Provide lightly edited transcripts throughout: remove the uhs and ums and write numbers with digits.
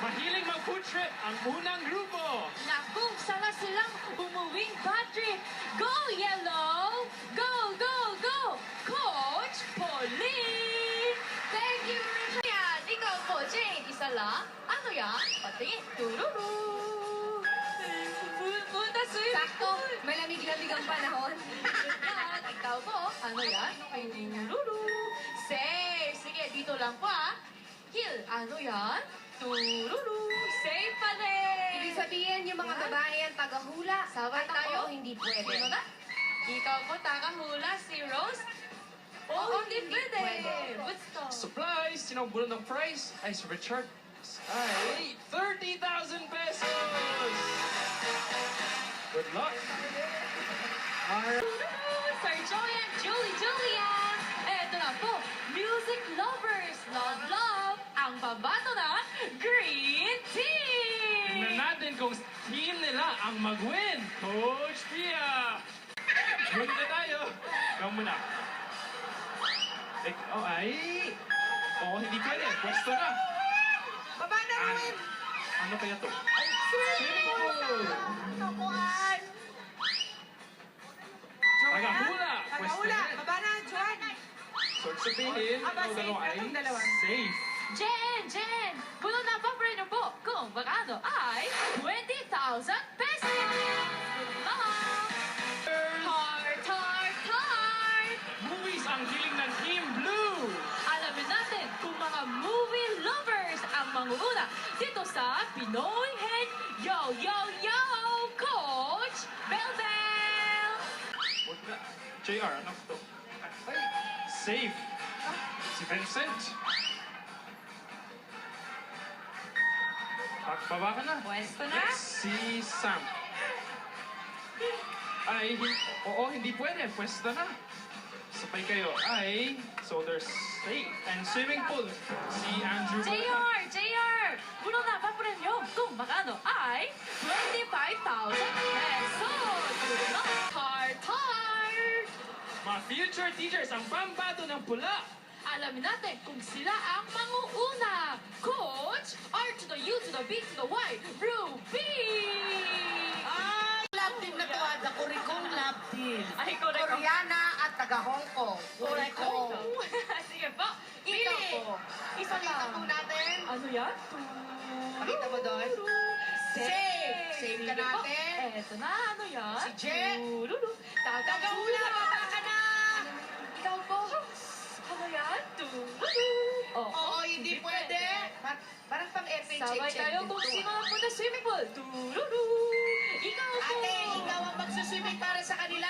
Mahiling mag-food trip ang unang grupo. Naku, sana silang umuwing bad trip. Go, Yellow! Go, go, go! Coach Pauline! Thank you, Richard. Yan, ikaw po, Jane. Isa lang. Ano yan? Pati, tururu. Punta swimming Sakto, pool. malamig-lamig ang panahon. Yan, ikaw po. Ano yan? Tururu. Safe. Sige, dito lang po ah. Hill, ano yan? Tururu. Safe pa rin. Ibig sabihin, yung mga babae ang tagahula. Sabay At tayo? ako, hindi Sino pwede. na? Ikaw po, takahula, si Rose? Oo, hindi pwede. Gusto. Supplies, sinabulon ng price ay si Richard ay 30,000 pesos! Good luck! Alright. Sir Joyan, Julian! Eto na po, music lovers, love, ang babato na Green Team! Tingnan natin kung team nila ang mag-win. Coach Pia! Win na tayo. Ikaw muna. Ikaw ay... Oo, hindi pwede. Pwesto na. Baba na, Ruin! Ano kaya to? Swimming pool! Kakuan! Tagahula! Pwesto Tagahula! rin. Baba na, Joan! So, sabihin, Aba, ikaw safe dalawa na ay tong dalawa. safe. Jen! Puno na pa rin po kung magkano ay 20,000 pesos! Good luck! Heart! Movies ang hiling ng Team Blue! Alamin natin kung mga movie lovers ang mangunguna dito sa Pinoy Head Yo Yo Yo Coach Belbel! Huwag na. JR, ano to? Ay, safe. Si Vincent. Baba ka na. Pwesto na? Si Sam. Ay, oo, hindi pwede. Pwesto na. Sabay kayo. Ay, so there's safe. And swimming pool. Si Andrew. JR! Puno na pa rin nyo kung magkano ay 25,000 pesos! Good luck! Heart! Mga future teachers ang pambato ng pula. Alamin natin kung sila ang manguuna. Coach, R to the U to the B to the Y, Ruby! Ay, love team na to, the Kurikong love team. Ay, correct. Koreana at taga Hong Kong. Kurikong. Sige po. Ikaw Pili. po. Isa Pakita po lang. natin. Ano yan? Pakita mo doon. Safe. Safe ka Sige po. natin. Eto na, ano yan? Si Jet. Tururu. Tagahula, baba ka na. Ikaw po. Ano yan? Tururu. Oo, hindi pwede. Parang pang FHH. Sabay tayo kung sino ang punta swimming pool. Tururu. Ikaw po. Ate, ikaw ang magsuswimming para sa kanila.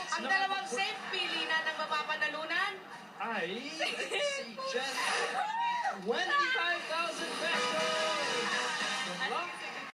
Ang dalawang safe, pili na ng mapapanalunan. Ay, si Jen. Wendy